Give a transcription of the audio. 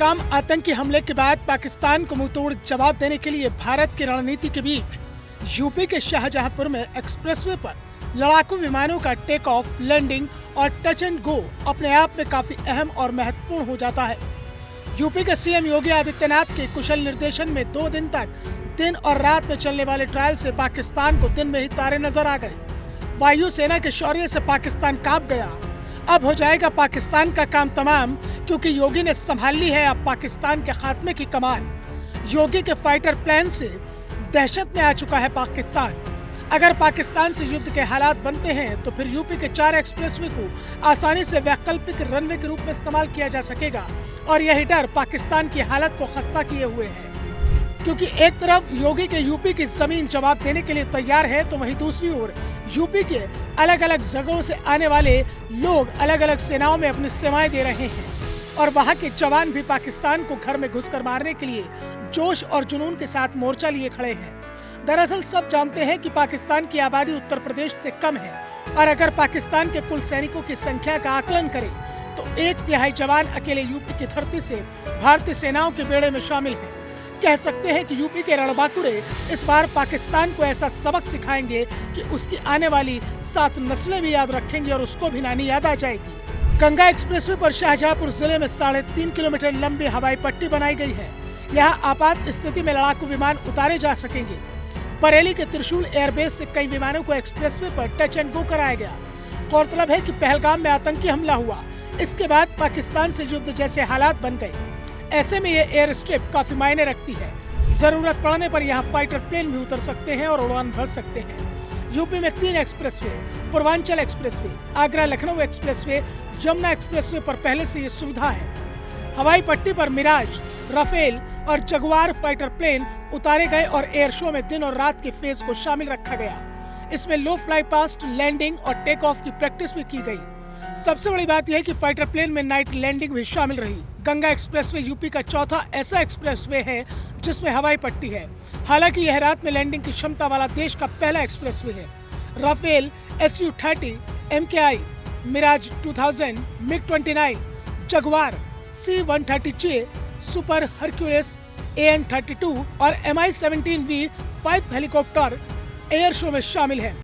पहलगाम आतंकी हमले के बाद पाकिस्तान को मुंहतोड़ जवाब देने के लिए भारत की रणनीति के बीच यूपी के शाहजहांपुर में एक्सप्रेसवे पर लड़ाकू विमानों का टेक ऑफ, लैंडिंग और टच एंड गो अपने आप में काफी अहम और महत्वपूर्ण हो जाता है। यूपी के सीएम योगी आदित्यनाथ के कुशल निर्देशन में 2 दिन तक दिन और रात में चलने वाले ट्रायल से पाकिस्तान को दिन में ही तारे नजर आ गए। वायुसेना के शौर्य से पाकिस्तान कांप गया। अब हो जाएगा पाकिस्तान का काम तमाम, क्योंकि योगी ने संभाल ली है अब पाकिस्तान के खात्मे की कमान। योगी के फाइटर प्लेन से दहशत में आ चुका है पाकिस्तान। अगर पाकिस्तान से युद्ध के हालात बनते हैं तो फिर यूपी के 4 एक्सप्रेसवे को आसानी से वैकल्पिक रनवे के रूप में इस्तेमाल किया जा सकेगा और यही डर पाकिस्तान की हालत को खस्ता किए हुए है, क्योंकि एक तरफ योगी के यूपी की जमीन जवाब देने के लिए तैयार है, तो वहीं दूसरी ओर यूपी के अलग अलग जगहों से आने वाले लोग अलग अलग सेनाओं में अपनी सेवाएं दे रहे हैं और वहां के जवान भी पाकिस्तान को घर में घुसकर मारने के लिए जोश और जुनून के साथ मोर्चा लिए खड़े हैं। दरअसल सब जानते हैं कि पाकिस्तान की आबादी उत्तर प्रदेश से कम है और अगर पाकिस्तान के कुल सैनिकों की संख्या का आकलन करें तो 1/3 जवान अकेले यूपी की धरती से भारतीय सेनाओं के बेड़े में शामिल हैं। कह सकते हैं कि यूपी के रणबांकुरे इस बार पाकिस्तान को ऐसा सबक सिखाएंगे कि उसकी आने वाली 7 नस्लें भी याद रखेंगी और उसको भी नानी याद आ जाएगी। गंगा एक्सप्रेसवे पर शाहजहांपुर जिले में 3.5 किलोमीटर लंबी हवाई पट्टी बनाई गई है। यहाँ आपात स्थिति में लड़ाकू विमान उतारे जा सकेंगे। बरेली के त्रिशूल एयरबेस से कई विमानों को एक्सप्रेसवे पर टच एंड गो कराया गया। गौरतलब है कि पहलगाम में आतंकी हमला हुआ, इसके बाद पाकिस्तान से युद्ध जैसे हालात बन गए। ऐसे में ये एयर स्ट्रिप काफी मायने रखती है। जरूरत पड़ने पर यहाँ फाइटर प्लेन भी उतर सकते हैं और उड़ान भर सकते हैं। यूपी में 3 expressway, Purvanchal expressway, Agra Lucknow expressway, Yamuna expressway पर पहले से ये सुविधा है। हवाई पट्टी पर मिराज, राफेल और जगुआर फाइटर प्लेन उतारे गए और एयर शो में दिन और रात के फेज को शामिल रखा गया। इसमें लो फ्लाई पास्ट, लैंडिंग और टेक ऑफ की प्रैक्टिस भी की गई। सबसे बड़ी बात यह है कि फाइटर प्लेन में नाइट लैंडिंग भी शामिल रही। गंगा एक्सप्रेसवे यूपी का चौथा ऐसा एक्सप्रेसवे है जिसमें हवाई पट्टी है। हालांकि यह रात में लैंडिंग की क्षमता वाला देश का पहला एक्सप्रेसवे है। Rafale, SU-30, MKI, Mirage 2000, MiG-29, Jaguar, C-130J, super Hercules, AN-32 और Mi-17V5 हेलीकॉप्टर एयर शो में शामिल है।